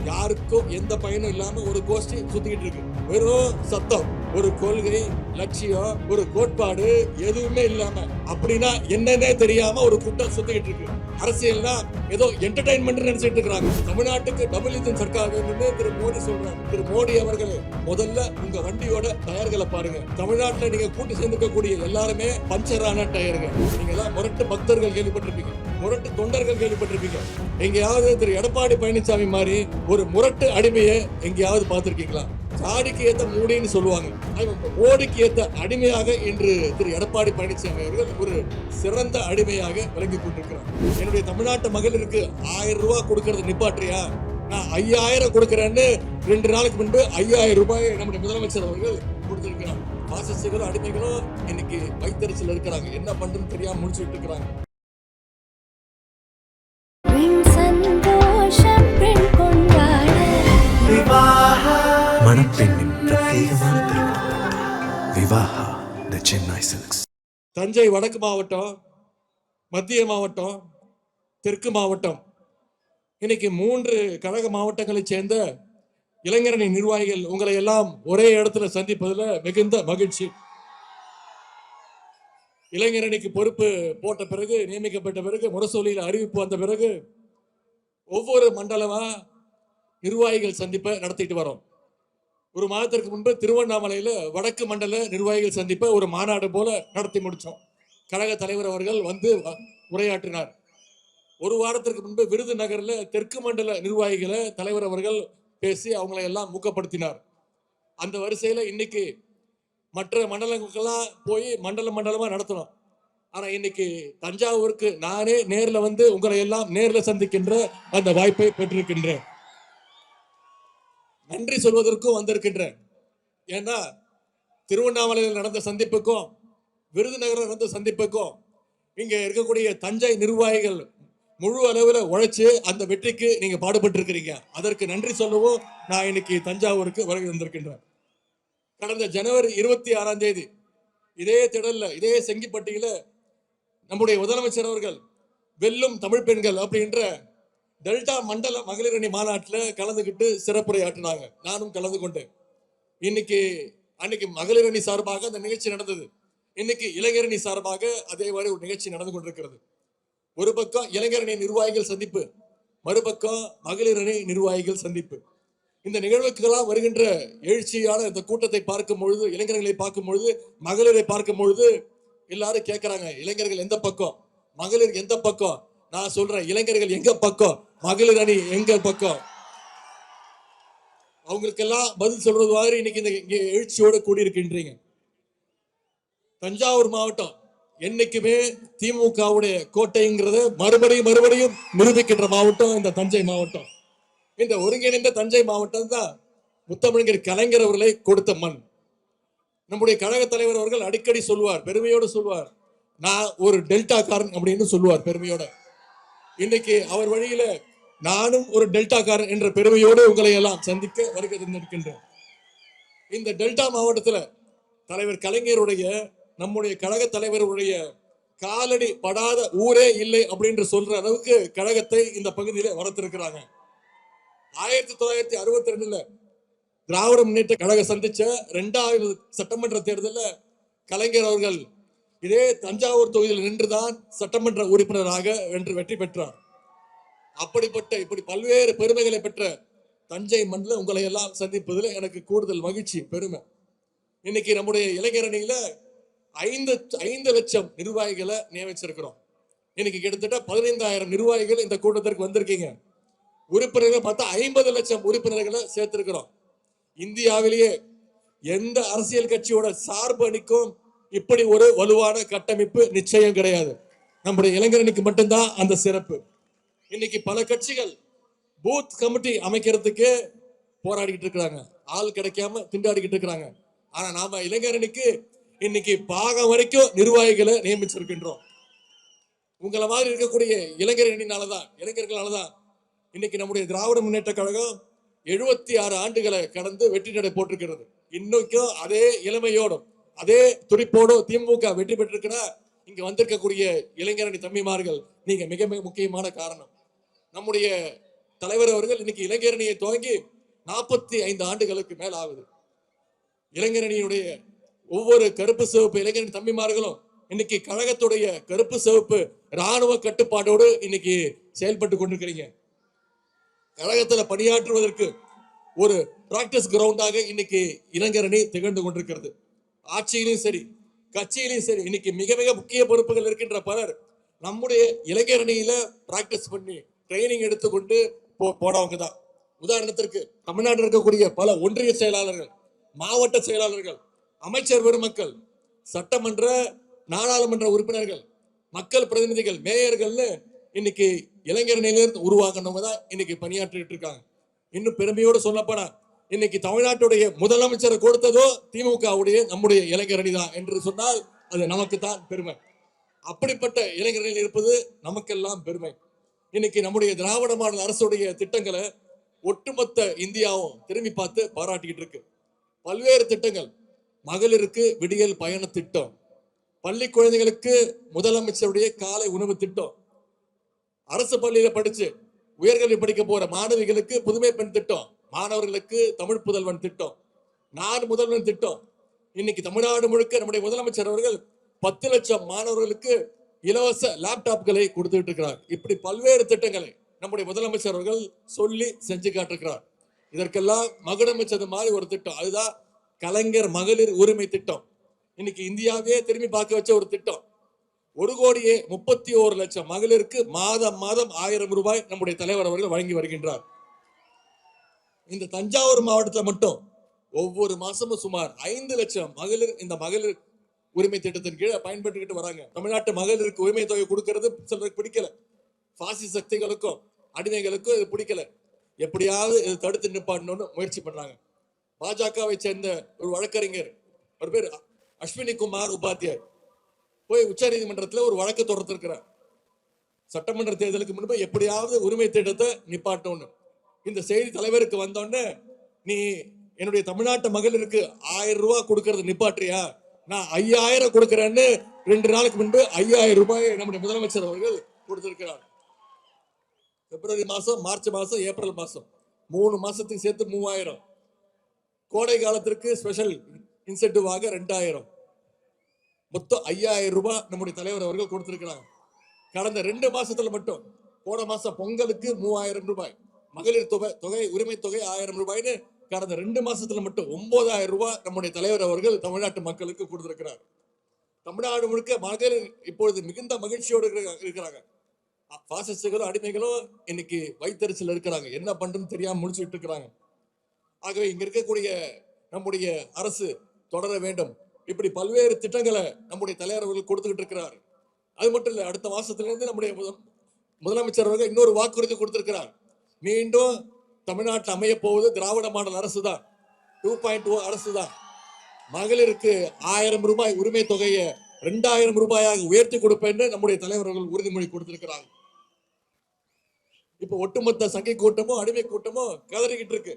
யாருக்கும் எந்த பயனும் இல்லாம ஒரு கோஷ்டி சுத்திக்கிட்டு இருக்கு. வெறும் சத்தம், ஒரு கொள்கை, லட்சியம், ஒரு கோட்பாடு எதுவுமே இல்லாம அப்படின்னா என்னன்னே தெரியாம ஒரு கூட்டம் சுத்திக்கிட்டு இருக்கு. அரசியல்னா ஏதோ என்டர்டைன்மெண்ட் நினைச்சிட்டு இருக்காங்க. தமிழ்நாட்டுக்கு டபுள் இன்ஜின் சர்க்கார் வேணும்னு திரு மோடி சொல்றாங்க. திரு மோடி அவர்களே, முதல்ல உங்க வண்டியோட டயர்களை பாருங்க. தமிழ்நாட்டுல நீங்க கூட்டி சேர்ந்துக்கக்கூடிய எல்லாருமே பஞ்சரான டயர்கள். நீங்க எல்லாம் முரட்டு பக்தர்கள் கேள்விப்பட்டிருப்பீங்க, முரட்டு தொண்டர்கள் கேள்விப்பட்டிருப்பீங்க. எங்கேயாவது திரு எடப்பாடி பழனிசாமி மாதிரி ஒரு முரட்டு அடிமையை எங்கேயாவது பார்த்திருக்கீங்களா? சாடிக்கு ஏத்த மூடின்னு சொல்லுவாங்க. மோடிக்கு ஏத்த அடிமையாக இன்று திரு எடப்பாடி பழனிசாமி அவர்கள் ஒரு சிறந்த அடிமையாக விளங்கி கொண்டிருக்கிறார். என்னுடைய தமிழ்நாட்டு மகளிருக்கு 1000 ரூபாய் கொடுக்கறது நிப்பாற்றியா, நான் 5000 கொடுக்கிறேன்னு 2 நாளுக்கு முன்பு 5000 ரூபாய் நம்முடைய முதலமைச்சர் அவர்கள் கொடுத்திருக்கிறார். பாசிஸ்டுகளும் அடிமைகளும் இன்னைக்கு வைத்தறிச்சல் இருக்கிறாங்க. என்ன பண்றதுன்னு தெரியாம முடிச்சுட்டு இருக்கிறாங்க. மணப்பெண்ணின் பிரத்யேகமான திருமணம் விவாஹா தி சென்னை சில்க்ஸ். தஞ்சை வடக்கு மாவட்டம், மத்திய மாவட்டம், தெற்கு மாவட்டம், இன்னைக்கு 3 கழக மாவட்டங்களை சேர்ந்த இளைஞரணி நிர்வாகிகள் உங்களை எல்லாம் ஒரே இடத்துல சந்திப்பதில் மிகுந்த மகிழ்ச்சி. இளைஞரணிக்கு பொறுப்பு போட்ட பிறகு, நியமிக்கப்பட்ட பிறகு, முரசொலியில் அறிவிப்பு வந்த பிறகு ஒவ்வொரு மண்டலமா நிர்வாகிகள் சந்திப்பை நடத்திட்டு வரோம். ஒரு மாதத்திற்கு முன்பு திருவண்ணாமலையில வடக்கு மண்டல நிர்வாகிகள் சந்திப்பை ஒரு மாநாடு போல நடத்தி முடிச்சோம். கழக தலைவர் அவர்கள் வந்து உரையாற்றினார். ஒரு வாரத்திற்கு முன்பு விருதுநகர்ல தெற்கு மண்டல நிர்வாகிகளை தலைவர் அவர்கள் பேசி அவங்களை எல்லாம் ஊக்கப்படுத்தினார். அந்த வரிசையில இன்னைக்கு மற்ற மண்டலங்களுக்கெல்லாம் போய் மண்டலமா நடத்தணும். ஆனா இன்னைக்கு தஞ்சாவூருக்கு நானே நேர்ல வந்து உங்களை எல்லாம் நேர்ல சந்திக்கின்ற அந்த வாய்ப்பை பெற்றிருக்கின்றேன். நன்றி சொல்வதற்கும் வந்திருக்கின்றேன். ஏன்னா திருவண்ணாமலையில் நடந்த சந்திப்புக்கும் விருதுநகரில் நடந்த சந்திப்புக்கும் இங்க இருக்கக்கூடிய தஞ்சை நிர்வாகிகள் முழு அளவில் உழைச்சு அந்த வெற்றிக்கு நீங்க பாடுபட்டு இருக்கிறீங்க. அதற்கு நன்றி சொல்லவும் நான் இன்னைக்கு தஞ்சாவூருக்கு வருகை வந்திருக்கின்றேன். கடந்த ஜனவரி 26ஆம் தேதி இதே திடல்ல, இதே செங்கிப்பட்டியில நம்முடைய முதலமைச்சர் அவர்கள் வெல்லும் தமிழ் பெண்கள் அப்படின்ற டெல்டா மண்டல மகளிரணி மாநாட்டில் கலந்துகிட்டு சிறப்புரை ஆற்றினாங்க. நானும் கலந்து கொண்டேன். அன்னைக்கு மகளிரணி சார்பாக அந்த நிகழ்ச்சி நடந்தது. இன்னைக்கு இளைஞரணி சார்பாக அதே மாதிரி ஒரு நிகழ்ச்சி நடந்து கொண்டிருக்கிறது. ஒரு பக்கம் இளைஞரணி நிர்வாகிகள் சந்திப்பு, மறுபக்கம் மகளிரணி நிர்வாகிகள் சந்திப்பு. இந்த நிகழ்வுக்கெல்லாம் வருகின்ற எழுச்சியான இந்த கூட்டத்தை பார்க்கும் பொழுது, இளைஞர்களை பார்க்கும் பொழுது, மகளிரை பார்க்கும் பொழுது எல்லாரும் கேட்கிறாங்க, இளைஞர்கள் எந்த பக்கம், மகளிர் எந்த பக்கம்? நான் சொல்றேன், இளைஞர்கள் எங்க பக்கம், மகளிர் அணி எங்க பக்கம். அவங்களுக்கெல்லாம் பதில் சொல்றது மாதிரி இன்னைக்கு இந்த எழுச்சியோட கூடியிருக்கின்றீங்க. தஞ்சாவூர் மாவட்டம் என்னைக்குமே திமுகவுடைய கோட்டைங்கிறத மறுபடியும் நிரூபிக்கின்ற மாவட்டம் இந்த தஞ்சை மாவட்டம். இந்த ஒருங்கிணைந்த தஞ்சை மாவட்டம் தான் முத்தமிழர் கலைஞர் அவர்களை கொடுத்த மண். நம்முடைய கழக தலைவர் அவர்கள் அடிக்கடி சொல்வார், பெருமையோடு சொல்வார், நான் ஒரு டெல்டா காரன் அப்படின்னு சொல்லுவார் பெருமையோட. இன்னைக்கு அவர் வழியில நானும் ஒரு டெல்டா காரன் என்ற பெருமையோடு உங்களை எல்லாம் சந்திக்க வருகை தந்திருக்கின்றேன். இந்த டெல்டா மாவட்டத்தில் தலைவர் கலைஞருடைய, நம்முடைய கழக தலைவருடைய காலடி படாத ஊரே இல்லை அப்படின்னு சொல்ற அளவுக்கு கழகத்தை இந்த பகுதியில வளர்த்திருக்கிறாங்க. 1962 திராவிட முன்னேற்ற கழக சந்திச்ச 2வது சட்டமன்ற தேர்தலில் கலைஞர் அவர்கள் இதே தஞ்சாவூர் தொகுதியில் நின்றுதான் சட்டமன்ற உறுப்பினராக வெற்றி பெற்றார். அப்படிப்பட்ட இப்படி பல்வேறு பெருமைகளை பெற்ற தஞ்சை மண்ணில் உங்களை எல்லாம் சந்திப்பதில் எனக்கு கூடுதல் மகிழ்ச்சி, பெருமை. இன்னைக்கு நம்முடைய இளைஞரணியில 5 லட்சம் நிர்வாகிகளை நியமிச்சிருக்கிறோம். இன்னைக்கு கிட்டத்தட்ட 15,000 நிர்வாகிகள் இந்த கூட்டத்திற்கு வந்திருக்கீங்க. உறுப்பினர்கள் பார்த்தா 50 லட்சம் உறுப்பினர்களை சேர்த்திருக்கிறோம். இந்தியாவிலேயே எந்த அரசியல் கட்சியோட சார்பு அணிக்கும் இப்படி ஒரு வலுவான கட்டமைப்பு நிச்சயம் கிடையாது. நம்முடைய இளைஞரணிக்கு மட்டும்தான் அந்த சிறப்பு. இன்னைக்கு பல கட்சிகள் பூத் கமிட்டி அமைக்கிறதுக்கு போராடிக்கிட்டு இருக்கிறாங்க, ஆள் கிடைக்காம திண்டாடிக்கிட்டு இருக்கிறாங்க. ஆனா நாம இளைஞரணிக்கு இன்னைக்கு பாகம் வரைக்கும் நிர்வாகிகளை நியமிச்சிருக்கின்றோம். உங்களை மாதிரி இருக்கக்கூடிய இளைஞர்களாலதான் இன்னைக்கு நம்முடைய திராவிட முன்னேற்ற கழகம் 76 ஆண்டுகளை கடந்து வெற்றி நடை போட்டிருக்கிறது. இன்னைக்கும் அதே இளமையோடும் அதே துடிப்போடும் திமுக வெற்றி பெற்றிருக்கிற இங்க வந்திருக்கக்கூடிய இளைஞரணி தம்பிமார்கள் நீங்க மிக முக்கியமான காரணம். நம்முடைய தலைவர் அவர்கள் இன்னைக்கு இளைஞரணியை துவங்கி 45 ஆண்டுகளுக்கு மேல் ஆகுது. இளைஞரணியுடைய ஒவ்வொரு கருப்பு சிவப்பு இளைஞரணி தம்பிமார்களும் இன்னைக்கு கழகத்துடைய கருப்பு சிவப்பு ராணுவ கட்டுப்பாடோடு இன்னைக்கு செயல்பட்டு கொண்டிருக்கிறீங்க. கழகத்துல பணியாற்றுவதற்கு ஒரு பிராக்டிஸ் கிரவுண்டாக இன்னைக்கு இளைஞரணி திகழ்ந்து கொண்டிருக்கிறது. ஆட்சியிலும் சரி கட்சியிலும் சரி இன்னைக்கு மிக மிக முக்கிய பொறுப்புகள் இருக்கின்ற பலர் நம்முடைய இளைஞரணியில பிராக்டிஸ் பண்ணி ட்ரைனிங் எடுத்துக்கொண்டு போனவங்க தான். உதாரணத்திற்கு தமிழ்நாட்டில் இருக்கக்கூடிய பல ஒன்றிய செயலாளர்கள், மாவட்ட செயலாளர்கள், அமைச்சர் பெருமக்கள், சட்டமன்ற நாடாளுமன்ற உறுப்பினர்கள், மக்கள் பிரதிநிதிகள், மேயர்கள்னு இன்னைக்கு இளைஞரணியிலிருந்து உருவாக்குனவங்க தான் இன்னைக்கு பணியாற்றிட்டு இருக்காங்க. இன்னும் பெருமையோடு சொல்லப்போனா இன்னைக்கு தமிழ்நாட்டுடைய முதலமைச்சரை கொடுத்ததோ திமுகவுடைய நம்முடைய இளைஞரணி தான் என்று சொன்னால் அது நமக்கு தான் பெருமை. அப்படிப்பட்ட இளைஞர்கள் இருப்பது நமக்கெல்லாம் பெருமை. இன்னைக்கு நம்முடைய திராவிட மாடல் அரசுடைய திட்டங்களை ஒட்டுமொத்த இந்தியாவும் திரும்பி பார்த்து பாராட்டிக்கிட்டு இருக்கு. பல்வேறு திட்டங்கள், மகளிருக்கு விடியல் பயண திட்டம், பள்ளி குழந்தைகளுக்கு முதலமைச்சருடைய காலை உணவு திட்டம், அரசு பள்ளியில படிச்சு உயர்கல்வி படிக்க போற மாணவிகளுக்கு புதுமை பெண் திட்டம், மாணவர்களுக்கு தமிழ் புதல்வன் திட்டம், நாடு முதல்வன் திட்டம். இன்னைக்கு தமிழ்நாடு முழுக்க நம்முடைய முதலமைச்சர் அவர்கள் 10 லட்சம் மாணவர்களுக்கு இலவச லேப்டாப்களை கொடுத்துட்டு இருக்கிறார். இப்படி பல்வேறு திட்டங்களை நம்முடைய முதலமைச்சர் அவர்கள் சொல்லி செஞ்சு காட்டிருக்கிறார். இதற்கெல்லாம் மகுடமைச்சது மாதிரி ஒரு திட்டம், அதுதான் கலைஞர் மகளிர் உரிமை திட்டம். இன்னைக்கு இந்தியாவே திரும்பி பார்க்க வச்ச ஒரு திட்டம். 1,31,00,000 மகளிருக்கு மாதம் 1000 ரூபாய் நம்முடைய தலைவர் அவர்கள் வழங்கி வருகின்றார். இந்த தஞ்சாவூர் மாவட்டத்தில் மட்டும் ஒவ்வொரு மாசமும் சுமார் 5 லட்சம் மகளிர் இந்த மகளிர் உரிமை திட்டத்தின் கீழே பயன்பட்டுக்கிட்டு வராங்க. தமிழ்நாட்டு மகளிருக்கு உரிமை தொகை கொடுக்கிறது சிலருக்கு பிடிக்கல, பாசி சக்திகளுக்கும் அடிமைகளுக்கும் இது பிடிக்கல. எப்படியாவது இது தடுத்து நிப்பாட்டணும்னு முயற்சி பண்றாங்க. பாஜகவை சேர்ந்த ஒரு வழக்கறிஞர், ஒரு பேர் அஸ்வினி குமார் உபாத்யாய், போய் உச்ச நீதிமன்றத்தில் ஒரு வழக்கு தொடர்ந்திருக்கிறார். சட்டமன்ற தேர்தலுக்கு முன்பு எப்படியாவது உரிமை திட்டத்தை நிப்பாட்டணும். இந்த செய்தி தலைவருக்கு வந்தோடனே, நீ என்னுடைய தமிழ்நாட்டு மகளிருக்கு 1000 ரூபாய் கொடுக்கறது நிப்பாட்டுறியா, நான் 5000 கொடுக்கிறேன்னு 2 நாளுக்கு முன்பு 5000 ரூபாய் நம்முடைய முதலமைச்சர் அவர்கள் கொடுத்திருக்கிறார். பிப்ரவரி மாசம், மார்ச் மாசம், ஏப்ரல் மாசம் 3 மாசத்துக்கு சேர்த்து 3000. கோடை காலத்திற்கு ஸ்பெஷல் இன்சென்டிவாக 2000, மொத்தம் 5000 ரூபாய் நம்முடைய தலைவர் அவர்கள் கொடுத்திருக்கிறாங்க. கடந்த 2 மாசத்துல மட்டும், போன மாசம் பொங்கலுக்கு 3000 ரூபாய், மகளிர் தொகை உரிமை தொகை 1000 ரூபாய்னு கடந்த 2 மாசத்துல மட்டும் 9000 ரூபாய் நம்முடைய தலைவர் அவர்கள் தமிழ்நாட்டு மக்களுக்கு கொடுத்திருக்கிறார். தமிழ்நாடு முழுக்க மகளிர் இப்பொழுது மிகுந்த மகிழ்ச்சியோடு இருக்கிறாங்க. பாசிஸ்டுகளும் அடிமைகளும் இன்னைக்கு வைத்தறிச்சல் இருக்கிறாங்க, என்ன பண்றதுன்னு தெரியாம முடிச்சுட்டு இருக்கிறாங்க. ஆகவே இங்க இருக்கக்கூடிய நம்முடைய அரசு தொடர வேண்டும். இப்படி பல்வேறு திட்டங்களை நம்முடைய தலைவர் அவர்கள் கொடுத்துக்கிட்டு இருக்கிறார். அது மட்டும் இல்ல, அடுத்த மாசத்திலிருந்து நம்முடைய முதலமைச்சர் அவர்கள் இன்னொரு வாக்குறுதி கொடுத்திருக்கிறார். மீண்டும் தமிழ்நாட்டில் அமைய போவது திராவிட மாடல் அரசு தான், 2.0 அரசு தான். மகளிருக்கு 1000 ரூபாய் உரிமை தொகையை 2000 ரூபாயாக உயர்த்தி கொடுப்பேன் நம்முடைய தலைவர்கள் உறுதிமொழி கொடுத்திருக்கிறாங்க. இப்ப ஒட்டுமொத்த சங்கை கூட்டமும் அடிமை கூட்டமும் கதறிக்கிட்டு இருக்கு.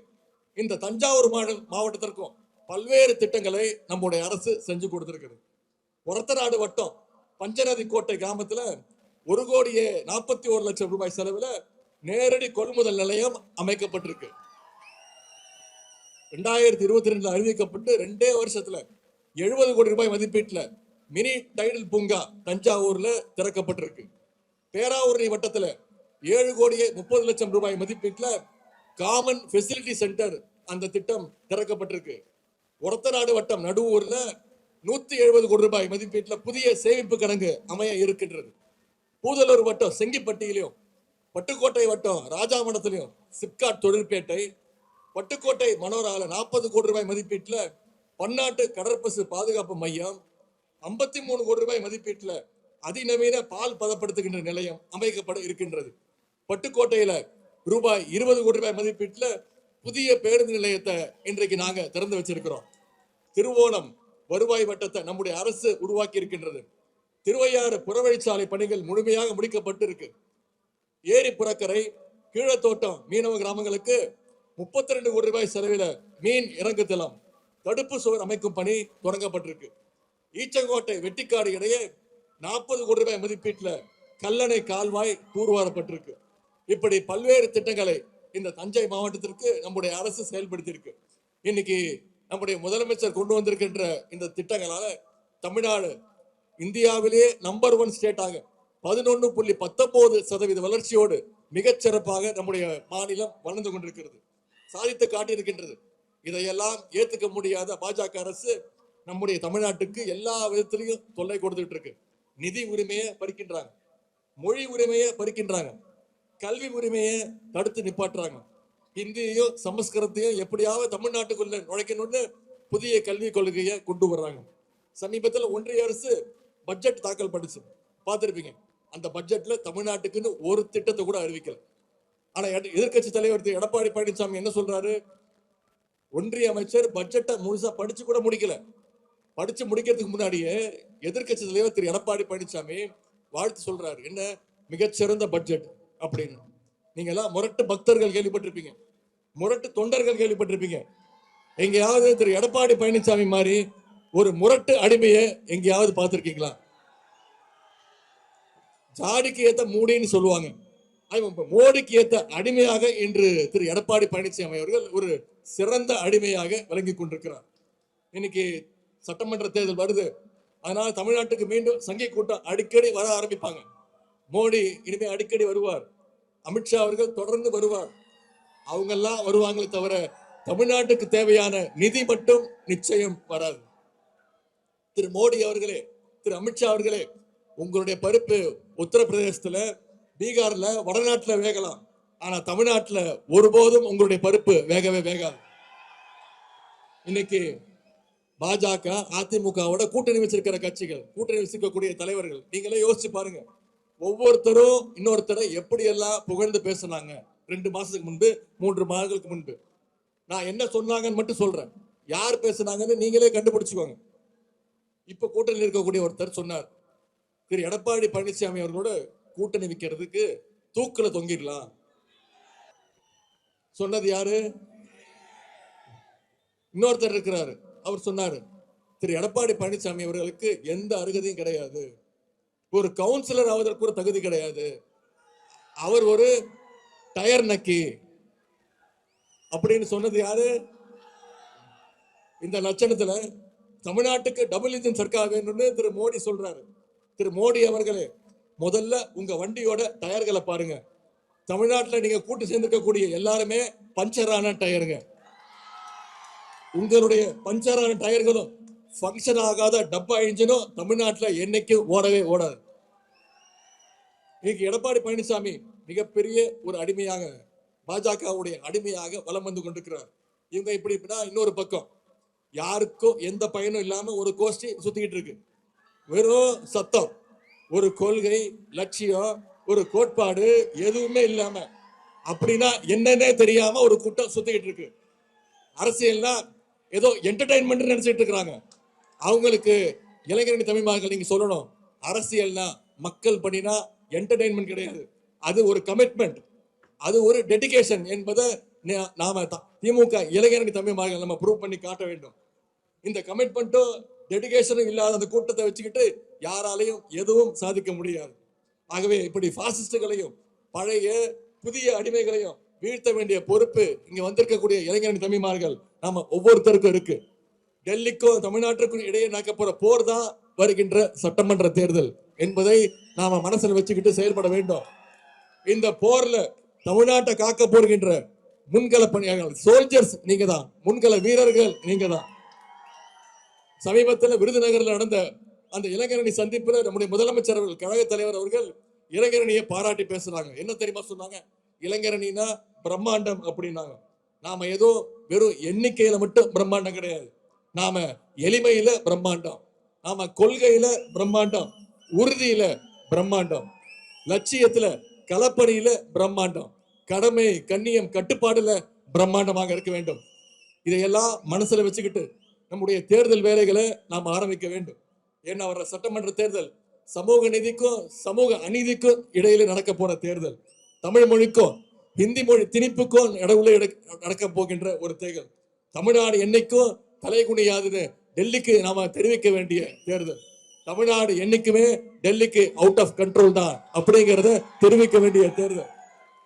இந்த தஞ்சாவூர் மாவட்டத்திற்கும் பல்வேறு திட்டங்களை நம்முடைய அரசு செஞ்சு கொடுத்திருக்கிறது. ஒரத்தநாடு வட்டம் பஞ்சநதி கோட்டை கிராமத்துல 1,41,00,000 ரூபாய் செலவுல நேரடி கொள்முதல் நிலையம் அமைக்கப்பட்டிருக்கு. 2022 அறிவிக்கப்பட்டு 2 வருஷத்துல 70 கோடி ரூபாய் மதிப்பீட்டுல மினி டைடல் பூங்கா தஞ்சாவூர்ல திறக்கப்பட்டிருக்கு. பேராவூரணி வட்டத்துல 7,30,00,000 ரூபாய் மதிப்பீட்டுல காமன் ஃபெசிலிட்டி சென்டர் அந்த திட்டம் திறக்கப்பட்டிருக்கு. ஒரத்தநாடு வட்டம் நடுவூர்ல 170 கோடி ரூபாய் மதிப்பீட்டுல புதிய சேமிப்பு கிடங்கு அமைய இருக்கின்றது. பூதலூர் வட்டம் செங்கிப்பட்டியிலையும், பட்டுக்கோட்டை வட்டம் ராஜாமணத்திலையும் சிப்காட் தொழிற்பேட்டை, பட்டுக்கோட்டை மனோரால 40 கோடி ரூபாய் மதிப்பீட்டுல பன்னாட்டு கடற்பசு பாதுகாப்பு மையம், 53 கோடி ரூபாய் மதிப்பீட்டுல அதிநவீன பால் பதப்படுத்துகின்ற நிலையம் அமைக்கப்பட இருக்கின்றது. பட்டுக்கோட்டையில ரூபாய் 20 கோடி ரூபாய் மதிப்பீட்டுல புதிய பேருந்து நிலையத்தை இன்றைக்கு நாங்க திறந்து வச்சிருக்கிறோம். திருவோணம் வருவாய் வட்டத்தை நம்முடைய அரசு உருவாக்கி இருக்கின்றது. திருவையாறு புறவழிச்சாலை பணிகள் முழுமையாக முடிக்கப்பட்டு இருக்கு. ஏரி புறக்கரை, கீழத்தோட்டம் மீனவ கிராமங்களுக்கு 32 கோடி ரூபாய் செலவில மீன் இறங்கு தளம், தடுப்பு சுவர் அமைக்கும் பணி தொடங்கப்பட்டிருக்கு. ஈச்சங்கோட்டை வெட்டிக்காடு இடையே 40 கோடி ரூபாய் மதிப்பீட்டுல கல்லணை கால்வாய் தூர்வாரப்பட்டிருக்கு. இப்படி பல்வேறு திட்டங்களை இந்த தஞ்சை மாவட்டத்திற்கு நம்முடைய அரசு செயல்படுத்தி இருக்கு. இன்னைக்கு நம்முடைய முதலமைச்சர் கொண்டு வந்திருக்கின்ற இந்த திட்டங்களால தமிழ்நாடு இந்தியாவிலேயே நம்பர் 1 ஸ்டேட்டாக 11.19% வளர்ச்சியோடு மிகச் சிறப்பாக நம்முடைய மாநிலம் வளர்ந்து கொண்டிருக்கிறது, சாதித்து காட்டியிருக்கின்றது. இதையெல்லாம் ஏத்துக்க முடியாத பாஜக அரசு நம்முடைய தமிழ்நாட்டுக்கு எல்லா விதத்திலையும் தொல்லை கொடுத்துட்டு இருக்கு. நிதி உரிமையை பறிக்கின்றாங்க, மொழி உரிமையை பறிக்கின்றாங்க, கல்வி உரிமையை தடுத்து நிப்பாட்டுறாங்க. ஹிந்தியையும் சமஸ்கிருதத்தையும் எப்படியாவது தமிழ்நாட்டுக்குள்ள நுழைக்கணும்னு புதிய கல்விக் கொள்கையை கொண்டு வர்றாங்க. சமீபத்தில் ஒன்றிய அரசு பட்ஜெட் தாக்கல் பண்ணுச்சு, பார்த்திருப்பீங்க. அந்த பட்ஜெட்ல தமிழ்நாட்டுக்குன்னு ஒரு திட்டத்தை கூட அறிவிக்கல. ஆனா எதிர்க்கட்சி தலைவர் திரு எடப்பாடி பழனிசாமி என்ன சொல்றாரு? ஒன்றிய அமைச்சர் பட்ஜெட்டை முழுசா படிச்சு கூட முடிக்கல. படிச்சு முடிக்கிறதுக்கு முன்னாடியே எதிர்க்கட்சி தலைவர் திரு எடப்பாடி பழனிசாமி வாழ்த்து சொல்றாரு. என்ன மிகச்சிறந்த பட்ஜெட் அப்படின்னு. நீங்க எல்லாம் முரட்டு பக்தர்கள் கேள்விப்பட்டிருப்பீங்க, முரட்டு தொண்டர்கள் கேள்விப்பட்டிருப்பீங்க. எங்கேயாவது திரு எடப்பாடி பழனிசாமி மாதிரி ஒரு முரட்டு அடிமையை எங்கேயாவது பார்த்திருக்கீங்களா? ஜாடிக்கு ஏத்த மூடின்னு சொல்லுவாங்க. மோடிக்கு ஏத்த அடிமையாக இன்று திரு எடப்பாடி பழனிசாமி அவர்கள் ஒரு சிறந்த அடிமையாக விளங்கி கொண்டிருக்கிறார். இன்னைக்கு சட்டமன்ற தேர்தல் வருது, அதனால தமிழ்நாட்டுக்கு மீண்டும் சங்கி கூட்டம் அடிக்கடி வர ஆரம்பிப்பாங்க. மோடி இனிமே அடிக்கடி வருவார், அமித்ஷா அவர்கள் தொடர்ந்து வருவார். அவங்க எல்லாம் வருவாங்களே தவிர தமிழ்நாட்டுக்கு தேவையான நிதி மட்டும் நிச்சயம் வராது. திரு மோடி அவர்களே, திரு அமித்ஷா அவர்களே, உங்களுடைய பருப்பு உத்தரப்பிரதேசத்துல, பீகார்ல, வடநாட்டுல வேகலாம், ஆனா தமிழ்நாட்டுல ஒருபோதும் உங்களுடைய பருப்பு வேகவே வேகாது. இன்னைக்கு பாஜக அதிமுகவோட கூட்டணி வச்சிருக்கிற கட்சிகள், கூட்டணி வச்சிருக்கக்கூடிய தலைவர்கள், நீங்களே யோசிச்சு பாருங்க. ஒவ்வொருத்தரும் இன்னொருத்தரை எப்படி எல்லாம் புகழ்ந்து பேசினாங்க 2 மாசத்துக்கு முன்பு, 3 மாதங்களுக்கு முன்பு. நான் என்ன சொன்னாங்கன்னு மட்டும் சொல்றேன், யார் பேசினாங்கன்னு நீங்களே கண்டுபிடிச்சுக்கோங்க. இப்ப கூட்டணியில் இருக்கக்கூடிய ஒருத்தர் சொன்னார், திரு எடப்பாடி பழனிசாமி அவர்களோட கூட்டணி வைக்கிறதுக்கு தூக்குல தொங்கிடலாம். சொன்னது யாரு? இன்னொருத்தர் இருக்கிறாரு, அவர் சொன்னாரு, திரு எடப்பாடி பழனிசாமி அவர்களுக்கு எந்த அருகதையும் கிடையாது, ஒரு கவுன்சிலர் ஆவதற்கு கூட தகுதி கிடையாது, அவர் ஒரு டயர் நக்கி அப்படின்னு சொன்னது யாரு? இந்த லட்சணத்துல தமிழ்நாட்டுக்கு டபுள் இன்ஜின் சர்க்கார் வேணும்னு திரு மோடி சொல்றாரு. திரு மோடி அவர்களே, முதல்ல உங்க வண்டியோட டயர்களை பாருங்க. தமிழ்நாட்டில் நீங்க கூட்டு சேர்ந்திருக்கக்கூடிய எல்லாருமே பஞ்சரான டயருங்க. உங்களுடைய பஞ்சரான டயர்களும் ஃபங்க்ஷன் ஆகாத டப்பா இன்ஜினும் தமிழ்நாட்டில் என்னைக்கும் ஓடவே ஓடாது. இன்னைக்கு எடப்பாடி பழனிசாமி மிகப்பெரிய ஒரு அடிமையாக, பாஜகவுடைய அடிமையாக வலம் வந்து கொண்டிருக்கிறார். இவங்க இப்படின்னா இன்னொரு பக்கம் யாருக்கும் எந்த பயனும் இல்லாம ஒரு கோஷ்டி சுத்திக்கிட்டு இருக்கு. வெறும் சத்தம், ஒரு கொள்கை, லட்சியம், ஒரு கோட்பாடு எதுவுமே இல்லாம, அப்படின்னா என்னன்னே தெரியாம ஒரு கூட்டம் சுத்திக்கிட்டு இருக்கு. அரசியல்னா ஏதோ என்டர்டைன்மெண்ட் நினைச்சிட்டு இருக்கிறாங்க. அவங்களுக்கு இளைஞரணி தமிழ்மார்கள் நீங்க சொல்லணும், அரசியல்னா மக்கள் பணினா என்டர்டைன்மெண்ட் கிடையாது, அது ஒரு கமிட்மெண்ட், அது ஒரு டெடிகேஷன் என்பதை நாம திமுக இளைஞரணி தமிழ்மார்கள் நம்ம ப்ரூவ் பண்ணி காட்ட வேண்டும். இந்த கமிட்மெண்ட்டும் டெடிகேஷனும் இல்லாத அந்த கூட்டத்தை வச்சுக்கிட்டு யாராலையும் எதுவும் சாதிக்க முடியாது. ஆகவே இப்படி பாசிஸ்டுகளையும் பழைய புதிய அடிமைகளையும் வீழ்த்த வேண்டிய பொறுப்பு இங்க வந்திருக்கக்கூடிய இளைஞரணி தமிழ்மார்கள் நாம ஒவ்வொருத்தருக்கும் இருக்கு. டெல்லிக்கும் தமிழ்நாட்டுக்கும் இடையே நடக்க போற போர் தான் வருகின்ற சட்டமன்ற தேர்தல் என்பதை நாம மனசில் வச்சுக்கிட்டு செயல்பட வேண்டும். இந்த போர்ல தமிழ்நாட்டை காக்க போகின்ற முன்கள பணியாளர்கள், சோல்ஜர்ஸ் நீங்க தான், முன்கள வீரர்கள் நீங்க தான். சமீபத்தில் விருதுநகரில் நடந்த அந்த இளைஞரணி சந்திப்புல நம்முடைய முதலமைச்சர் அவர்கள், கழக தலைவர் அவர்கள் இளைஞரணியை பாராட்டி பேசுறாங்க. என்ன தெரியுமா சொன்னாங்க? இளைஞரணினா பிரம்மாண்டம் அப்படின்னாங்க. நாம ஏதோ வெறும் எண்ணிக்கையில மட்டும் பிரம்மாண்டம் கிடையாது, நாம எளிமையில பிரம்மாண்டம், நாம கொள்கையில பிரம்மாண்டம், உறுதியில பிரம்மாண்டம், லட்சியத்துல களப்பணியில பிரம்மாண்டம், கடமை கண்ணியம் கட்டுப்பாடுல பிரம்மாண்டமாக இருக்க வேண்டும். இதையெல்லாம் மனசுல வச்சுக்கிட்டு நம்முடைய தேர்தல் வேலைகளை நாம் ஆரம்பிக்க வேண்டும். ஏன்னா வர சட்டமன்ற தேர்தல் சமூக நீதிக்கும் சமூக அநீதிக்கும் இடையில நடக்க போற தேர்தல், தமிழ் மொழிக்கும் ஹிந்தி மொழி திணிப்புக்கும் நடுவுல நடக்க போகின்ற ஒரு தேர்தல். தமிழ்நாடு என்னைக்கும் தலைகுனியாதுன்னு டெல்லிக்கு நாம தெரிவிக்க வேண்டிய தேர்தல். தமிழ்நாடு என்னைக்குமே டெல்லிக்கு அவுட் ஆஃப் கண்ட்ரோல் தான் அப்படிங்கிறத தெரிவிக்க வேண்டிய தேர்தல்.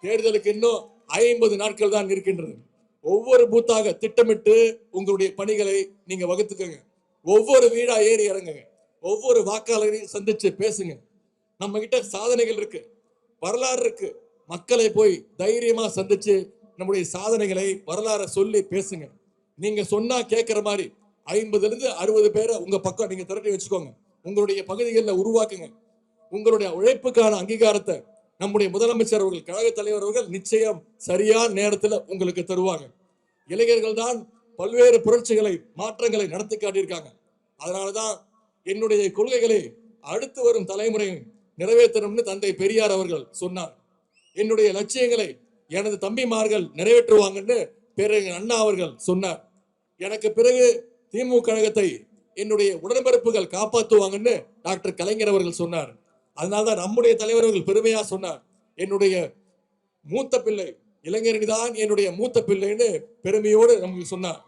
தேர்தலுக்கு இன்னும் 50 நாட்கள் தான் இருக்கின்றது. ஒவ்வொரு பூத்தாக திட்டமிட்டு உங்களுடைய பணிகளை நீங்க வகுத்துக்கங்க. ஒவ்வொரு வீடா ஏறி இறங்குங்க. ஒவ்வொரு வாக்காளரையும் சந்திச்சு பேசுங்க. நம்ம கிட்ட சாதனைகள் இருக்கு, வரலாறு இருக்கு. மக்களை போய் தைரியமா சந்திச்சு நம்முடைய சாதனைகளை வரலாறை சொல்லி பேசுங்க. நீங்க சொன்னா கேட்கிற மாதிரி 50 இருந்து 60 பேரை உங்க பக்கம் நீங்க திரட்டி வச்சுக்கோங்க. உங்களுடைய பகுதிகளில் உருவாக்குங்க. உங்களுடைய உழைப்புக்கான அங்கீகாரத்தை நம்முடைய முதலமைச்சர் அவர்கள், கழக தலைவர் அவர்கள் நிச்சயம் சரியான நேரத்தில் உங்களுக்கு தருவாங்க. இளைஞர்கள் தான் பல்வேறு புரட்சிகளை, மாற்றங்களை நடத்தி காட்டியிருக்காங்க. அதனாலதான் என்னுடைய கொள்கைகளை அடுத்து வரும் தலைமுறை நிறைவேற்றணும்னு தந்தை பெரியார் அவர்கள் சொன்னார். என்னுடைய லட்சியங்களை எனது தம்பிமார்கள் நிறைவேற்றுவாங்கன்னு பேரறிஞர் அண்ணா அவர்கள் சொன்னார். எனக்கு பிறகு திமுக கழகத்தை என்னுடைய உடன்பிறப்புகள் காப்பாற்றுவாங்கன்னு டாக்டர் கலைஞர் அவர்கள் சொன்னார். அதனால்தான் நம்முடைய தலைவர் அவர்கள் பெருமையா சொன்னார், என்னுடைய மூத்த பிள்ளை இளைஞரணி தான் என்னுடைய மூத்த பிள்ளைன்னு பெருமையோடு நமக்கு சொன்னார்.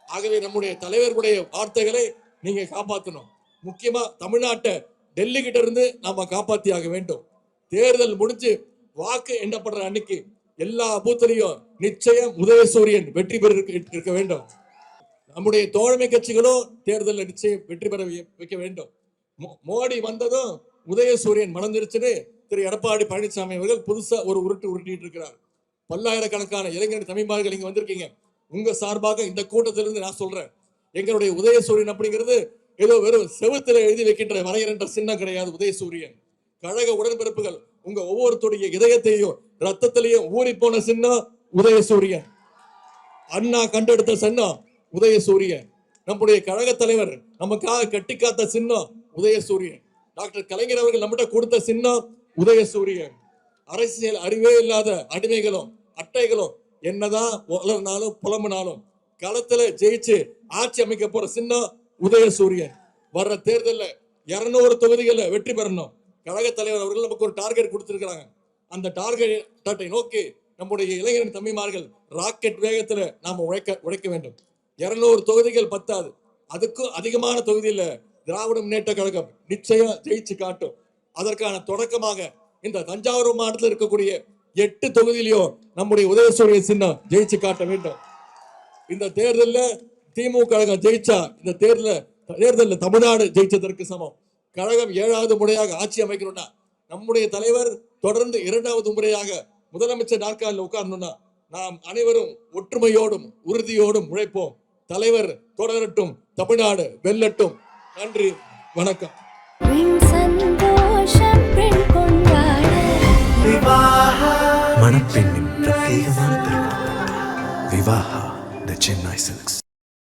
ஆகவே நம்முடைய தலைவர்களுடைய வார்த்தைகளை நீங்க காப்பாற்றணும். முக்கியமா தமிழ்நாட்டை டெல்லி கிட்ட இருந்து நாம காப்பாற்றியாக வேண்டும். தேர்தல் முடிஞ்சு வாக்கு எண்ணப்படுற அன்னைக்கு எல்லா பூத்திலையும் நிச்சயம் உதயசூரியன் வெற்றி பெற இருக்க வேண்டும். நம்முடைய தோழமை கட்சிகளும் தேர்தலில் நிச்சயம் வெற்றி பெற வைக்க வேண்டும். மோடி வந்ததும் உதயசூரியன் மணந்துருச்சுன்னு திரு எடப்பாடி பழனிசாமி அவர்கள் புதுசா ஒரு உருட்டிட்டு இருக்கிறார். பல்லாயிரக்கணக்கான இளைஞர் தம்பிமார்கள் இங்க வந்திருக்கீங்க. உங்க சார்பாக இந்த கூட்டத்திலிருந்து நான் சொல்றேன், எங்களுடைய உதயசூரியன் அப்படிங்கிறது ஏதோ வெறும் செவுத்துல எழுதி வைக்கின்ற வரையறைன்ற சின்னம் கிடையாது. உதயசூரியன் கழக உடன்பிறப்புகள் உங்க ஒவ்வொருத்தருடைய இதயத்தையும் ரத்தத்திலையும் ஊறி போன சின்னம் உதயசூரியன். அண்ணா கண்டெடுத்த சின்னம் உதயசூரியன். நம்முடைய கழக தலைவர் நமக்காக கட்டி காத்த சின்னம் உதயசூரியன். டாக்டர் கலைஞர் அவர்கள் நம்மகிட்ட கொடுத்த சின்னம் உதயசூரியன். அரசியல் அறிவே இல்லாத அடிமைகளும் அட்டைகளும் என்னதான் வளர்னாலும் புலம்புனாலும் களத்துல ஜெயிச்சு ஆட்சி அமைக்க போற சின்னம் உதயசூரியன். வர்ற தேர்தலில் 200 தொகுதிகளில் வெற்றி பெறணும். கழக தலைவர் அவர்கள் நமக்கு ஒரு டார்கெட் கொடுத்திருக்கிறாங்க. அந்த டார்கெட்டை நோக்கி நம்முடைய இளைஞரின் தம்பிமார்கள் ராக்கெட் வேகத்துல நாம உழைக்க வேண்டும். 200 தொகுதிகள் பத்தாது, அதுக்கும் அதிகமான தொகுதியில் திராவிட முன்னேற்ற கழகம் நிச்சயம் ஜெயிச்சு காட்டும். அதற்கான தொடக்கமாக இந்த தஞ்சாவூர் மாவட்டத்தில் இருக்கக்கூடிய 8 தொகுதியிலையும் நம்முடைய உதயசூரிய சின்னம் ஜெயிச்சு காட்ட வேண்டும். இந்த தேர்தலில் திமுக கழகம் ஜெயிச்சா இந்த தேர்தலில் தமிழ்நாடு ஜெயிச்சதற்கு சமம். கழகம் 7வது முறையாக ஆட்சி அமைக்கணும்னா, நம்முடைய தலைவர் தொடர்ந்து 2வது முறையாக முதலமைச்சர் நாற்காலில் உட்காரணும்னா, நாம் அனைவரும் ஒற்றுமையோடும் உறுதியோடும் உழைப்போம். தலைவர் தொடரட்டும், தமிழ்நாடு வெல்லட்டும். நன்றி, வணக்கம். மணப்பெண்ணின் பிரத்யேகமான திருமணம் விவாஹா தி சென்னை சில்க்ஸ்.